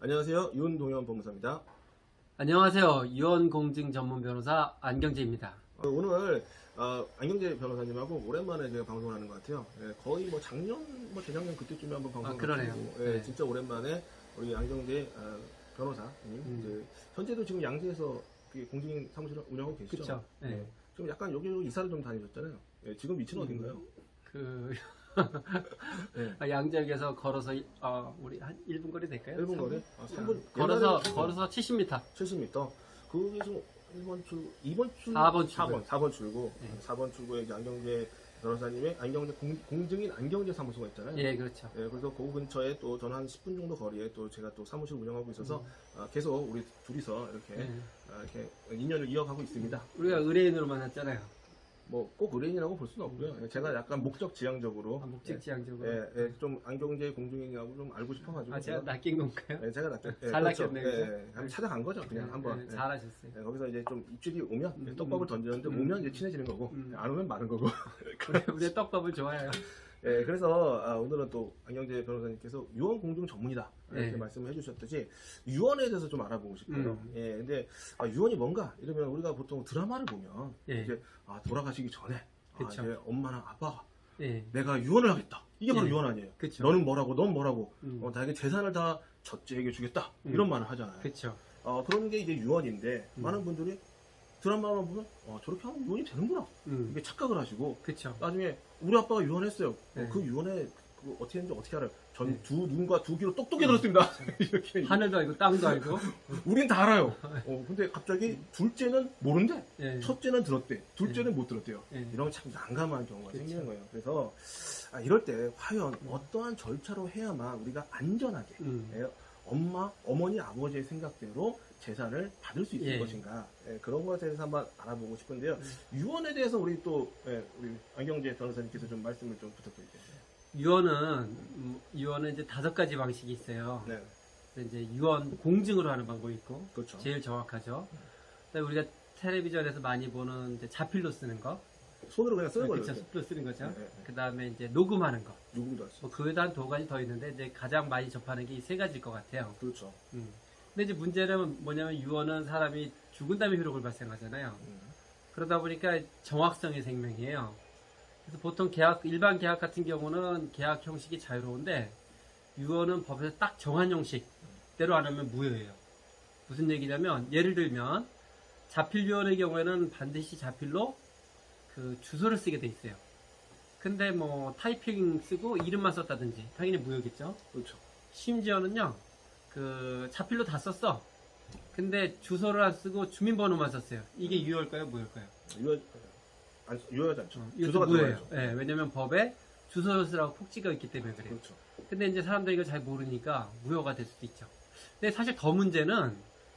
안녕하세요. 윤동현 법무사입니다. 안녕하세요. 유언공증 전문 변호사 안경재입니다. 오늘 안경재 변호사님하고 오랜만에 제가 방송을 하는 것 같아요. 예, 거의 뭐 작년, 재작년 그때쯤에 한번 방송을 그러네요. 했고, 네. 진짜 오랜만에 우리 안경재 변호사님, 이제 현재도 지금 양재에서 공직인 사무실을 운영하고 계시죠? 그렇죠. 네. 예, 좀 약간 여기로 이사를 좀 다니셨잖아요. 예, 지금 위치는 어딘가요? 네. 양재역에서 걸어서 우리 한 1분 거리 될까요? 1분 거리? 3분 걸어서 70m. 70m. 거기서 1번 출구, 2번 출구, 4번 출구. 4번 출구. 네. 4번 출구에 이제 안경재 변호사님의 안경재 공증인 안경재 사무소가 있잖아요. 예, 그렇죠. 예, 그래서 그 근처에 또 저는 한 10분 정도 거리에 또 제가 또 사무실 운영하고 있어서 계속 우리 둘이서 이렇게 이렇게 인연을 이어가고 있습니다. 우리가 의뢰인으로 만났잖아요. 뭐 꼭 의뢰인이라고 볼 수는 없고요. 제가 약간 목적 지향적으로 목적 지향적으로. 좀 안경재 공증인하고 좀 알고 싶어가지고 제가 낚인 건가요? 예, 제가 낚였 잘 낚였네요. 한번 찾아간 거죠. 그냥 한번. 잘하셨어요. 거기서 이제 좀 입질이 오면 떡밥을 던지는데 오면 이제 친해지는 거고 안 오면 마는 거고. 우리 떡밥을 좋아해요. 예, 그래서 오늘은 또 안경재 변호사님께서 유언 공증 전문이다 이렇게 네. 말씀을 해주셨듯이 유언에 대해서 좀 알아보고 싶어요. 예, 근데 유언이 뭔가 이러면 우리가 보통 드라마를 보면 예. 이제 돌아가시기 전에 그쵸. 이제 엄마나 아빠가 예. 내가 유언을 하겠다. 이게 바로 예. 유언 아니에요. 그쵸. 너는 뭐라고, 넌 뭐라고, 나에게 재산을 다 첫째에게 주겠다. 이런 말을 하잖아요. 그렇죠. 그런 게 이제 유언인데 많은 분들이 드라마만 보면 저렇게 하면 유언이 되는구나 이게 착각을 하시고 그렇죠. 나중에 우리 아빠가 유언했어요. 네. 그 유언에 어떻게 했는지 어떻게 알아요? 전 네. 두 눈과 두 귀로 똑똑히 들었습니다. 이렇게 하늘도 알고 땅도 알고. 우린 다 알아요. 근데 갑자기 둘째는 모른대. 예. 첫째는 들었대. 둘째는 못 들었대요. 예. 이런 참 난감한 경우가 그쵸. 생기는 거예요. 그래서 이럴 때 과연 어떠한 절차로 해야만 우리가 안전하게 엄마, 어머니, 아버지의 생각대로 재산을 받을 수 있을 예. 것인가 그런 것에 대해서 한번 알아보고 싶은데요. 유언에 대해서 우리 또 우리 안경재 변호사님께서 좀 말씀을 좀 부탁드릴게요. 유언은 이제 5가지 방식이 있어요. 네, 그래서 이제 유언 공증으로 하는 방법이 있고, 그렇죠. 제일 정확하죠. 그다음에 우리가 텔레비전에서 많이 보는 이제 자필로 쓰는 거, 손으로 그냥 쓰는 거죠. 그렇죠, 습로 쓰는 거죠. 네. 그다음에 이제 녹음하는 거. 누구도 할 수. 뭐 그에 대한 2가지 더 있는데 이제 가장 많이 접하는 게 이 3가지일 것 같아요. 그렇죠. 근데 이제 문제는 뭐냐면 유언은 사람이 죽은 다음에 효력을 발생하잖아요. 그러다 보니까 정확성의 생명이에요. 그래서 보통 일반 계약 같은 경우는 계약 형식이 자유로운데 유언은 법에서 딱 정한 형식대로 안 하면 무효예요. 무슨 얘기냐면 예를 들면 자필 유언의 경우에는 반드시 자필로 그 주소를 쓰게 돼 있어요. 근데 뭐 타이핑 쓰고 이름만 썼다든지 당연히 무효겠죠. 그렇죠. 심지어는요 그 자필로 다 썼어. 근데 주소를 안 쓰고 주민번호만 썼어요. 이게 유효일까요, 무효일까요? 유효하지 않죠. 이것도 주소가 무효예요. 들어가죠. 네, 왜냐면 법에 주소를 쓰라고 폭지가 있기 때문에 그래요. 그렇죠. 근데 이제 사람들이 이걸 잘 모르니까 무효가 될 수도 있죠. 근데 사실 더 문제는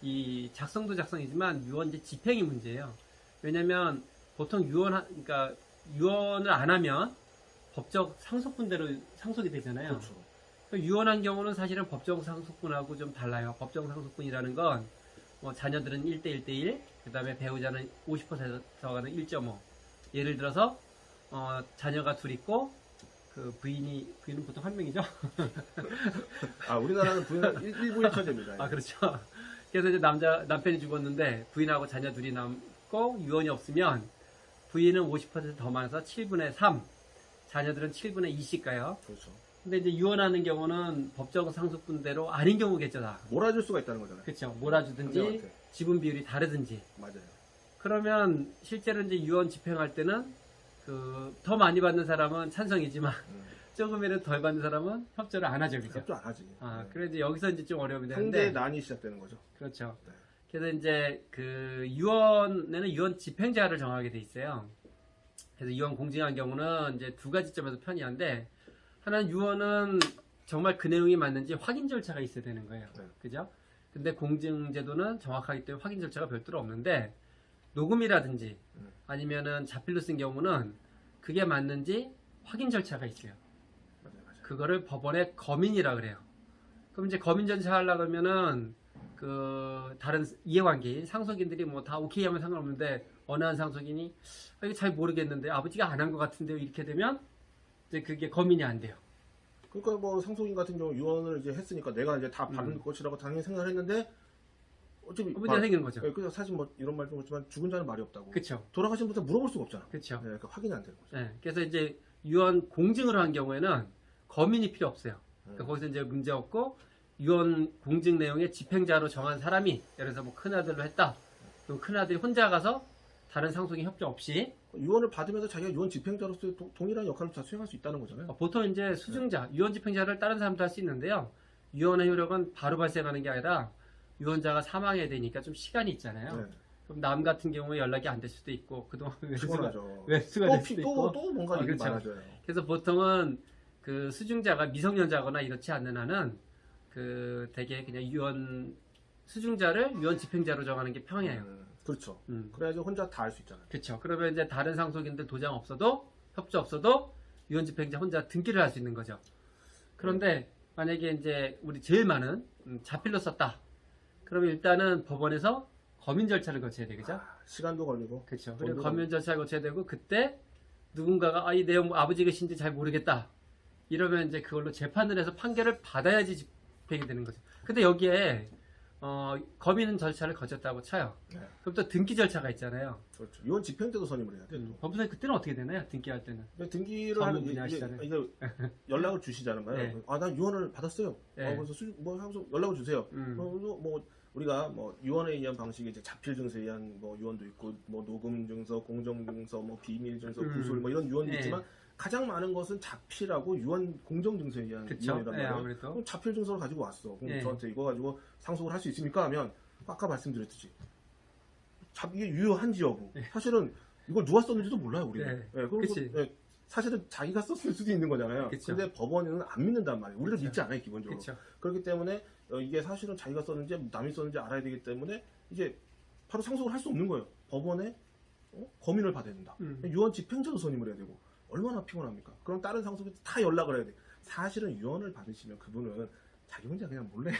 이 작성도 작성이지만 유언 이제 집행이 문제예요. 왜냐면 보통 그러니까 유언을 안 하면 법적 상속분대로 상속이 되잖아요. 그렇죠. 유언한 경우는 사실은 법정 상속분하고 좀 달라요. 법정 상속분이라는 건 뭐 자녀들은 1대1대1, 그 다음에 배우자는 50%가 는 1.5. 예를 들어서 자녀가 둘 있고 그 부인은 보통 한 명이죠. 우리나라는 부인은 1부 1처제입니다. 그렇죠. 그래서 이제 남편이 죽었는데 부인하고 자녀 둘이 남고 유언이 없으면 부인은 50% 더 많아서 7분의 3, 자녀들은 7분의 2씩 가요. 그렇죠. 근데 이제 유언하는 경우는 법정 상속분대로 아닌 경우겠죠, 다. 몰아줄 수가 있다는 거잖아요. 그렇죠. 몰아주든지 상대방한테. 지분 비율이 다르든지. 맞아요. 그러면 실제로 이제 유언 집행할 때는 그 더 많이 받는 사람은 찬성이지만 조금이라도 덜 받는 사람은 협조를 안 하죠, 그죠? 협조 안 하지. 그래서 이제 여기서 이제 좀 어려움이 상대 되는데. 난이 시작되는 거죠. 그렇죠. 네. 그래서 이제 그 유언에는 유언 집행자를 정하게 돼 있어요. 그래서 유언 공증한 경우는 이제 2가지 점에서 편의한데, 하나는 유언은 정말 그 내용이 맞는지 확인 절차가 있어야 되는 거예요. 네. 그죠? 근데 공증제도는 정확하기 때문에 확인 절차가 별도로 없는데, 녹음이라든지 아니면은 자필로 쓴 경우는 그게 맞는지 확인 절차가 있어요. 맞아요. 그거를 법원의 검인이라 그래요. 그럼 이제 검인 절차 하려고 하면은 그 다른 이해관계인 상속인들이 뭐 다 오케이 하면 상관없는데 어느 한 상속인이 이거 잘 모르겠는데 아버지가 안 한 것 같은데요, 이렇게 되면 이제 그게 검인이 안 돼요. 그러니까 뭐 상속인 같은 경우 유언을 이제 했으니까 내가 이제 다 받을 것이라고 당연히 생각을 했는데 어차피 문제가 생기는 거죠. 그래서 사실 뭐 이런 말도 그렇지만 죽은 자는 말이 없다고. 그렇죠. 돌아가신 분한테 물어볼 수가 없잖아. 그렇죠. 그러니까 확인이 안 되는 거죠. 네, 그래서 이제 유언 공증을 한 경우에는 검인이 필요 없어요. 그러니까 거기서 이제 문제 없고 유언 공증 내용에 집행자로 정한 사람이 예를 들어서 뭐 큰아들로 했다. 그럼 큰아들이 혼자 가서 다른 상속인 협조 없이 유언을 받으면서 자기가 유언 집행자로서의 동일한 역할을 다 수행할 수 있다는 거잖아요. 보통 이제 수증자, 유언 집행자를 다른 사람도 할 수 있는데요. 유언의 효력은 바로 발생하는 게 아니라 유언자가 사망해야 되니까 좀 시간이 있잖아요. 네. 그럼 남 같은 경우에 연락이 안 될 수도 있고 그동안 피곤하죠. 외수가 될 수도 있고 또 뭔가 일이 그렇죠. 많아져요. 그래서 보통은 그 수증자가 미성년자거나 이렇지 않는 한은 그 되게 그냥 유언 수증자를 유언 집행자로 정하는 게 편해요. 그렇죠. 음. 그래야지 혼자 다 할 수 있잖아요. 그렇죠. 그러면 이제 다른 상속인들 도장 없어도 협조 없어도 유언 집행자 혼자 등기를 할 수 있는 거죠. 그런데 만약에 이제 우리 제일 많은 자필로 썼다. 그러면 일단은 법원에서 검인 절차를 거쳐야 되겠죠. 시간도 걸리고. 그렇죠. 그리고 검인 절차를 거쳐야 되고 그때 누군가가 이 내용 아버지 계신지 잘 모르겠다. 이러면 이제 그걸로 재판을 해서 판결을 받아야지 집행이 되는 거죠. 근데 여기에 검인 절차를 거쳤다고 쳐요. 네. 그럼 또 등기 절차가 있잖아요. 그렇죠. 유언 집행 때도 선임을 해야 돼. 또. 법무사님 그때는 어떻게 되나요? 등기할 때는? 근데 등기를 전문 하는 분야시잖아요. 이게 연락을 주시잖아요. 네. 나 유언을 받았어요. 네. 그래서 뭐 하면서 연락을 주세요. 뭐 우리가 뭐 유언에 의한 방식이 이제 자필 증서에 의한 뭐 유언도 있고 뭐 녹음 증서, 공정 증서, 뭐 비밀 증서, 구술 뭐 이런 유언도 네. 있지만 가장 많은 것은 자필하고 유언 공정 증서에 의한 그쵸? 유언이란 네, 말이에요. 아무래도. 그럼 자필 증서를 가지고 왔어. 그럼 네. 저한테 이거 가지고 상속을 할 수 있습니까? 하면 아까 말씀드렸듯이 이게 유효한지 여부. 사실은 이걸 누가 썼는지도 몰라요, 우리는. 네. 그리고 그치. 사실은 자기가 썼을 수도 있는 거잖아요. 그쵸. 근데 법원은 안 믿는단 말이에요. 우리도 그쵸. 믿지 않아요, 기본적으로. 그렇죠. 그렇기 때문에 이게 사실은 자기가 썼는지 남이 썼는지 알아야 되기 때문에 이제 바로 상속을 할 수 없는 거예요. 법원에 검인을 받아야 된다. 유언 집행자도 선임을 해야 되고 얼마나 피곤합니까? 그럼 다른 상속인 다 연락을 해야 돼. 사실은 유언을 받으시면 그분은 자기 혼자 그냥 몰래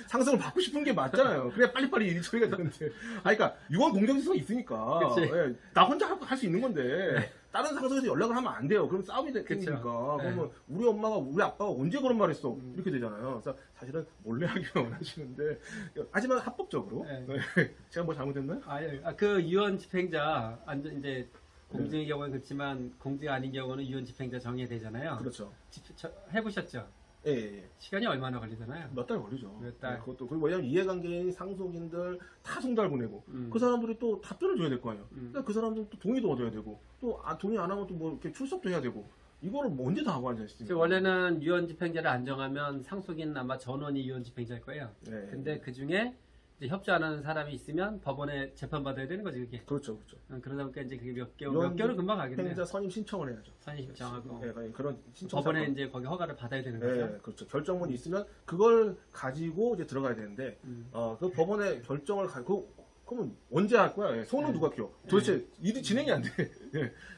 상속을 받고 싶은 게 맞잖아요. 그래 빨리빨리 일이 처리가 되는데. 그러니까 유언 공정성이 있으니까 예, 나 혼자 할 수 있는 건데 다른 상속에서 연락을 하면 안 돼요. 그럼 싸움이 되니까. 그러면 우리 엄마가 우리 아빠가 언제 그런 말 했어? 이렇게 되잖아요. 그래서 사실은 몰래 하기를 원하시는데 하지만 합법적으로 제가 뭐 잘못했나요? 그 유언 집행자 이제 공증의 경우는 그렇지만 공증 아닌 경우는 유언 집행자 정해야 되잖아요. 그렇죠. 해보셨죠? 예. 시간이 얼마나 걸리잖아요. 몇 달 걸리죠. 몇 달. 그것도 그리고 왜냐면 이해관계인 상속인들 다 송달 보내고 그 사람들이 또 답변을 줘야 될 거 아니에요. 그러니까 그 사람들 또 동의도 얻어야 되고 또 동의 안 하면 또 뭐 이렇게 출석도 해야 되고 이거를 뭐 언제 다 하고 앉아 있습니까? 원래는 유언 집행자를 안 정하면 상속인 아마 전원이 유언 집행자일 거예요. 네. 근데 그 중에 협조 안 하는 사람이 있으면 법원에 재판 받아야 되는 거지 그게. 그렇죠. 그러다 보니까 이제 그게 몇 개월은 금방 가겠네요. 집행자 선임 신청을 해야죠. 선임 신청하고. 그런 신청 법원에 사건. 이제 거기 허가를 받아야 되는 거죠. 네, 그렇죠. 결정문이 있으면 그걸 가지고 이제 들어가야 되는데, 그 법원의 결정을 그러면 언제 할 거야? 손은 누가 키워? 도대체 일이 진행이 안 돼.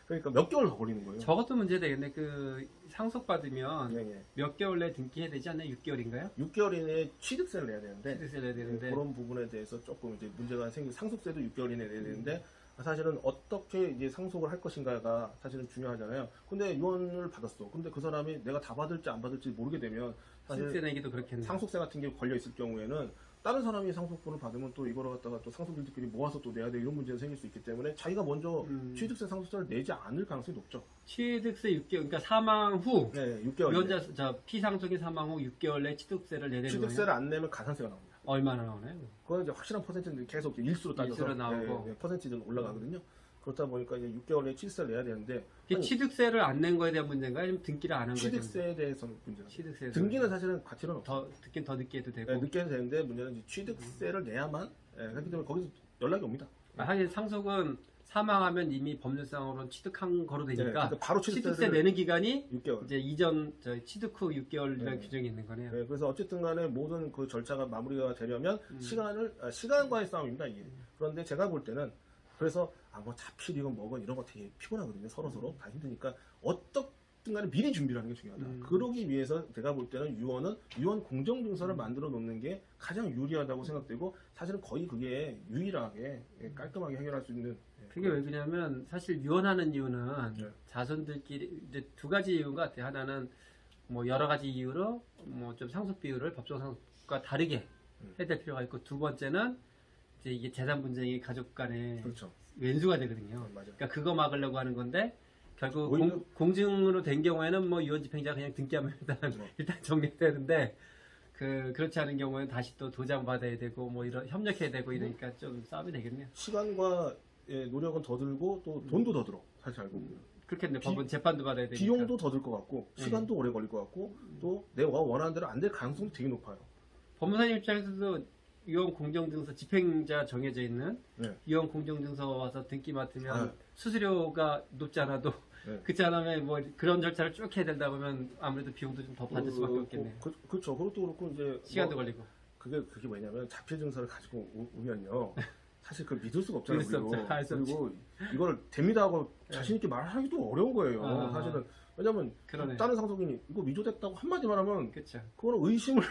그러니까 몇 개월 더 걸리는 거예요. 저것도 문제 되겠네. 그 상속 받으면 몇 개월 내에 등기해야 되지 않나요? 6개월인가요? 6개월 이내에 취득세를 내야 되는데, 취득세를 내야 되는데 그런 부분에 대해서 조금 이제 문제가 상속세도 6개월 이내에 내야 되는데, 사실은 어떻게 이제 상속을 할 것인가가 사실은 중요하잖아요. 근데 유언을 받았어. 근데 그 사람이 내가 다 받을지 안 받을지 모르게 되면 사실 취득세 내기도 그렇겠네. 상속세 같은 게 걸려 있을 경우에는 다른 사람이 상속분을 받으면 또 이거를 갖다가 또 상속인들끼리 모아서 또 내야 돼 이런 문제가 생길 수 있기 때문에 자기가 먼저 취득세 상속세를 내지 않을 가능성이 높죠. 취득세 6개월, 그러니까 사망 후 네, 6개월. 유언자 피상속인 사망 후 6개월 내 취득세를 내야 되는 거예요. 취득세를 안 내면 가산세가 나옵니다. 얼마나 나오나요? 그건 이제 확실한 퍼센트는 계속 일수로 따져서 일수로 나오고. 퍼센티지는 올라가거든요. 그렇다 보니까 이제 6개월 내에 취득세를 내야 되는데 취득세를 안 낸 거에 대한 문제인가요? 아니면 등기를 안 한 거에 대한 취득세에 대해서는 문제가 취득세 등기는 사실은 가치는 없어요. 더 늦게 해도 되고. 네, 늦게 해도 되는데 문제는 이제 취득세를 내야만 그렇기 때문에 거기서 연락이 옵니다. 하긴 상속은 사망하면 이미 법률상으로는 취득한 거로 되니까 그러니까 바로 취득세 내는 기간이 6개월. 이제 이전 취득 후 6개월이라는 규정이 있는 거네요. 네, 그래서 어쨌든 간에 모든 그 절차가 마무리가 되려면 시간과의 싸움입니다, 이게. 그런데 제가 볼 때는 그래서 뭐 자필 이건 뭐건 이런 거 되게 피곤하거든요. 서로 다 힘드니까 어떻든 간에 미리 준비를 하는 게 중요하다. 그러기 위해서 제가 볼 때는 유언 공정증서를 만들어 놓는 게 가장 유리하다고 생각되고 사실은 거의 그게 유일하게 깔끔하게 해결할 수 있는 그게 왜 그러냐면 사실 유언하는 이유는 자손들끼리 이제 두 가지 이유인 것 같아요. 하나는 뭐 여러 가지 이유로 뭐 좀 상속 비율을 법정 상속과 다르게 해야 될 필요가 있고, 두 번째는 이제 이게 재산 분쟁이 가족 간에 그렇죠. 왼수가 되거든요. 맞아요. 그러니까 그거 막으려고 하는 건데 결국 오히려- 공증으로 된 경우에는 뭐 유언 집행자 그냥 등기하면 일단 정리되는데, 그렇지 않은 경우에는 다시 또 도장 받아야 되고 뭐 이런 협력해야 되고 이러니까 좀 싸움이 되겠네요. 시간과 노력은 더 들고 또 돈도 더 들어. 사실 알고 보면. 그렇겠네. 법원 재판도 받아야 되니까. 비용도 더 들 것 같고 시간도 오래 걸릴 것 같고 또 내가 원하는 대로 안 될 가능성도 되게 높아요. 법무사님 입장에서도 유언 공정증서 집행자 정해져 있는 네. 유언 공정증서 와서 등기 맡으면 아. 수수료가 높지 않아도 네. 그렇지 않으면 뭐 그런 절차를 쭉 해야 된다 보면 아무래도 비용도 좀 더 받을 수밖에 없겠네요. 그렇죠. 그것도 그렇고 이제 시간도 뭐 걸리고. 그게 뭐냐면 자필 증서를 가지고 오면요. 사실 그걸 믿을 수가 없잖아요. 믿을 수 우리도. 없죠. 알 수 없지. 그리고 이걸 됩니다 하고 네. 자신 있게 말하기도 어려운 거예요. 아. 사실은 왜냐면 그러네. 다른 상속인이 이거 위조됐다고 한마디만 하면 그렇죠. 그거는 의심을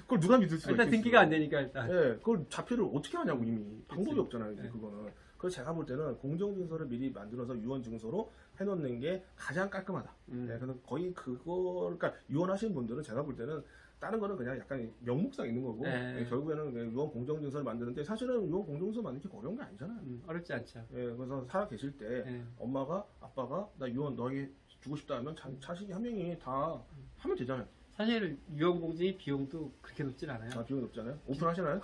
그걸 누가 믿을 수가 일단 있겠어요. 등기가 안 되니까 일단. 예, 그걸 자필을 어떻게 하냐고 이미 방법이 그치. 없잖아요. 이제 네. 그거는. 그래서 제가 볼 때는 공정증서를 미리 만들어서 유언증서로 해놓는 게 가장 깔끔하다. 네, 그래서 거의 그러니까 유언하시는 분들은 제가 볼 때는 다른 거는 그냥 약간 명목상 있는 거고 네. 결국에는 그냥 유언 공정증서를 만드는데 사실은 유언 공정증서 만드는 게 어려운 게 아니잖아요. 어렵지 않죠. 예, 그래서 살아 계실 때 네. 엄마가 아빠가 나 유언 너에게 주고 싶다 하면 자식이 한 명이 다 하면 되잖아요. 사실 유언 공증이 비용도 그렇게 높진 않아요. 아, 비용이 높잖아요. 오픈하시나요?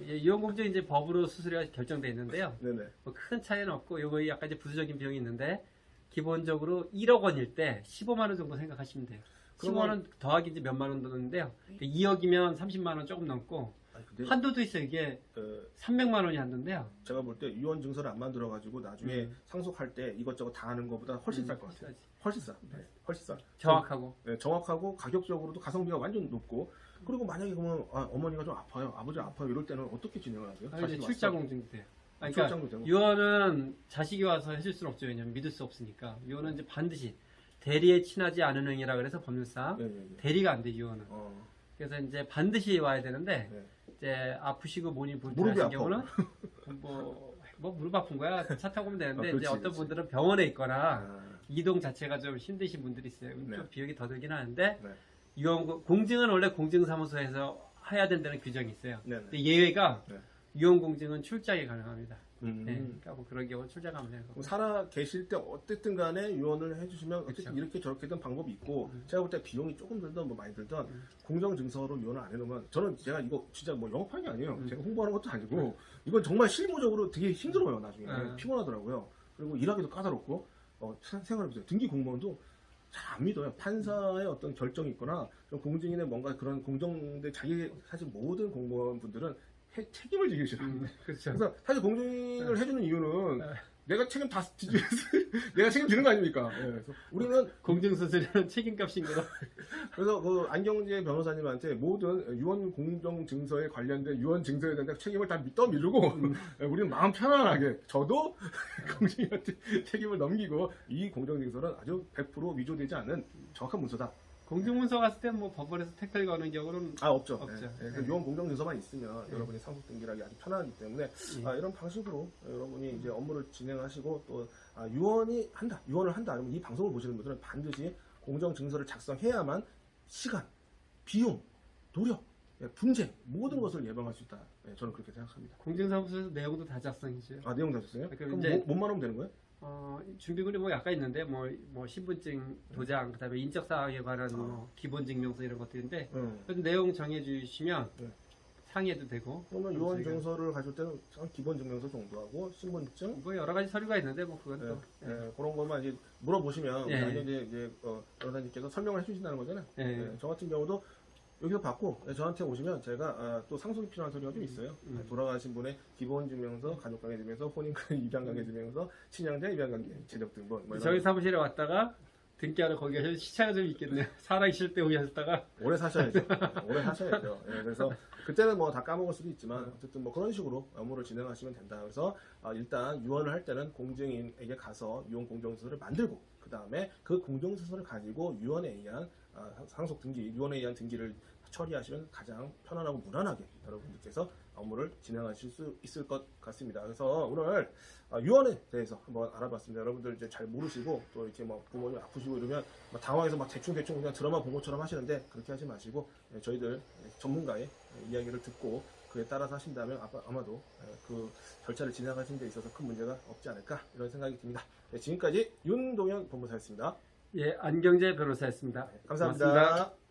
유언 공증 이제 법으로 수수료가 결정돼 있는데요. 네네. 뭐 큰 차이는 없고 요거 약간 이제 부수적인 비용이 있는데 기본적으로 1억 원일 때 15만 원 정도 생각하시면 돼요. 15만 원 더하기 이제 몇만 원 드는데요. 2억이면 30만 원 조금 넘고 아니, 근데 한도도 있어요. 이게 어, 300만 원이 한도인데요. 제가 볼 때 유언 증서를 안 만들어 가지고 나중에 상속할 때 이것저것 다 하는 것보다 훨씬 쌀 것 같아요. 비싸지. 훨씬 싸. 네, 훨씬 싸. 정확하고. 네, 정확하고 가격적으로도 가성비가 완전 높고 그리고 만약에 그러면 어머니가 좀 아파요, 아버지 아파요 이럴 때는 어떻게 진행을 하세요? 이제 자식이 출자 왔어? 공증도 돼요. 출장도 되고. 유언은 자식이 와서 해줄 수는 없죠. 왜냐면 믿을 수 없으니까. 유언은 이제 반드시 대리에 친하지 않은 행위라 그래서 법률상 네, 네, 네. 대리가 안 돼, 유언은. 그래서 이제 반드시 와야 되는데 네. 이제 아프시고 몸이 무릎이 불편하신 아파. 경우는 뭐 무릎 아픈 거야 차 타고 오면 되는데 그렇지, 이제 어떤 그렇지. 분들은 병원에 있거나 아, 이동 자체가 좀 힘드신 분들이 있어요. 네. 좀 비용이 더 들긴 하는데 네. 유언 공증은 원래 공증사무소에서 해야 된다는 규정이 있어요. 네, 네. 근데 예외가 네. 유언 공증은 출장이 가능합니다. 음. 네, 그러니까 뭐 그런 경우 출장하면 되는 거고. 그럼 살아 계실 때 어쨌든 간에 유언을 해주시면 어쨌든 그렇죠. 이렇게 저렇게든 방법이 있고 제가 볼 때 비용이 조금 들던 뭐 많이 들던 공정증서로 유언을 안 해놓으면 저는 제가 이거 진짜 뭐 영업하는 게 아니에요. 제가 홍보하는 것도 아니고 이건 정말 실무적으로 되게 힘들어요 나중에 피곤하더라고요. 그리고 일하기도 까다롭고 생각해보세요. 등기 공무원도 잘 안 믿어요. 판사의 어떤 결정이 있거나 좀 공증인의 뭔가 그런 공정대 자기 사실 모든 공무원 분들은 책임을 지기 싫어요. 그렇죠. 그래서 사실 공증을 해주는 이유는 내가 책임 다 내가 책임지는 거 아닙니까? 예, 그래서 우리는 공증수수료는 책임값인 거로. 그래서 그 안경재 변호사님한테 모든 유언 공정 증서에 관련된 유언 증서에 대한 책임을 다 떠밀고 예, 우리는 마음 편안하게 저도 공증인한테 책임을 넘기고 이 공정 증서는 아주 100% 위조되지 않은 정확한 문서다. 공증문서 갔을 때 뭐 법원에서 택배를 거는 경우는 없죠. 없죠. 예, 그 유언 공정 증서만 있으면 여러분이 상속 등기하기 아주 편하기 때문에 이런 방식으로 여러분이 이제 업무를 진행하시고 또 유언을 한다. 그러면 이 방송을 보시는 분들은 반드시 공정 증서를 작성해야만 시간, 비용, 노력, 분쟁 모든 것을 예방할 수 있다. 예, 저는 그렇게 생각합니다. 공증사무소에서 내용도 다 작성이죠. 내용 다 줬어요? 그럼 그럼 이제- 뭐만 하면 되는 거예요? 준비물이 뭐 약간 있는데 뭐 신분증 도장 그다음에 인적 사항에 관한 뭐 기본 증명서 이런 것들인데 그 내용 정해 주시면 네. 상의해도 되고 그러면 유언 증서를 가질 때는 기본 증명서 정도하고 신분증 뭐 여러 가지 서류가 있는데 뭐 그건 또 그런 것만 이제 물어보시면 예. 나중에 이제 변호사님께서 설명을 해주신다는 거잖아요. 예. 예, 저 같은 경우도 여기서 받고 저한테 오시면 제가 또 상속이 필요한 서류가 좀 있어요. 돌아가신 분의 기본 증명서, 가족관계 증명서, 혼인관계 입양관계 증명서, 친양자 입양관계 재적 등본. 뭐 이런 저희 사무실에 왔다가 등기하러 거기 가서 시차가 좀 있겠네요. 살아계실 때 오게 하셨다가 오래 사셔야죠. 오래 사셔야죠. 예, 그래서 그때는 뭐 다 까먹을 수도 있지만 어쨌든 뭐 그런 식으로 업무를 진행하시면 된다. 그래서 일단 유언을 할 때는 공증인에게 가서 유언 공정서를 만들고 그 다음에 그 공정서를 가지고 유언에 의한 상속 등기, 유언에 의한 등기를 처리하시면 가장 편안하고 무난하게 여러분들께서 업무를 진행하실 수 있을 것 같습니다. 그래서 오늘 유언에 대해서 한번 알아봤습니다. 여러분들 이제 잘 모르시고 또 이렇게 뭐 부모님 아프시고 이러면 막 당황해서 막 대충 그냥 드라마 본 것처럼 하시는데 그렇게 하지 마시고 저희들 전문가의 이야기를 듣고 그에 따라서 하신다면 아마도 그 절차를 진행하시는 데 있어서 큰 문제가 없지 않을까 이런 생각이 듭니다. 네, 지금까지 윤동현 법무사였습니다. 예, 안경재 변호사였습니다. 감사합니다. 고맙습니다.